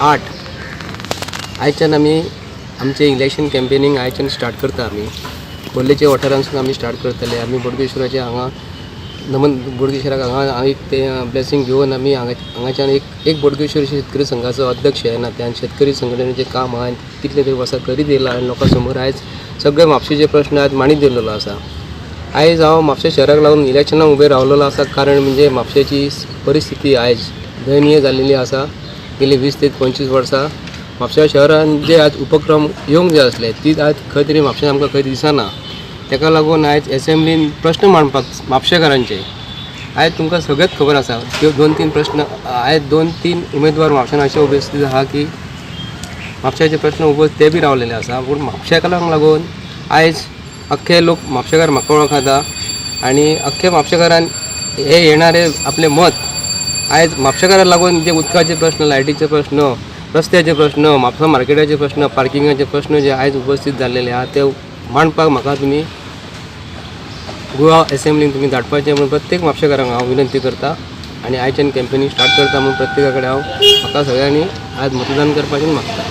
8 आयच्यान आमी आमचे इलेक्शन कॅम्पेनींग आयच्यान स्टार्ट करता. आमी खोर्लेच्या वाठारांसून आमी स्टार्ट करतले. आमी बोडगेश्वराचे हांगा नमन बोडगेश्वराक हांगा एक ते ब्लेसिंग घेवन आमी हांगाच्यान एक बोडगेश्वर शेतकरी संघाचो अध्यक्ष आहे ना त्यान शेतकरी संघटनेचें काम हांवें कितले तरी वर्सां करीत येयलां आनी लोकां समोर आयज सगळे म्हापशेचे प्रश्न आयज मांडीत दवरलेलो आसा. आयज हांव म्हापशे शहराक लागून इलेक्शनाक उबे रावलेलो आसा. कारण म्हणजे म्हापशेची परिस्थिती आयज दयनीय जाल्लेली आसा. गेली 20 ते 25 वर्सां म्हापशा शहरान जे आज उपक्रम येवंक जाय आसले ती आज खंय तरी म्हापशें आमकां खंय दिसना. ताका लागून आयज एसेंब्लीन प्रश्न मांडपाक म्हापशेकारांचे आयज तुमकां सगळेच खबर आसा त्यो 2-3 प्रश्न आयज 2-3 उमेदवार म्हापशान अशे उपस्थित आहा की म्हापशाचे प्रश्न उपस्थित ते बी रावलेले आसा. पूण म्हापशेकारांक लागून आयज अख्खे लोक म्हापशेकार म्हाका वळखता आनी अख्खे म्हापशेकारान हे येणारे आपले मत आयज म्हापशेकाराक लागून जे उदकाचे प्रश्न, लायटीचे प्रश्न, रस्त्याचे प्रश्न, म्हापसा मार्केटाचे प्रश्न, पार्किंगाचे प्रश्न जे आयज उपस्थित जाल्लेले आहा ते मांडपाक म्हाका तुमी गोवा एसेंब्लीन तुमी धाडपाचें म्हणून प्रत्येक म्हापशेकारांक हांव विनंती करता. आनी आयच्यान कॅम्पेनींग स्टार्ट करता म्हणून प्रत्येका कडेन म्हाका सगळ्यांनी आयज मतदान करपाचें मागता.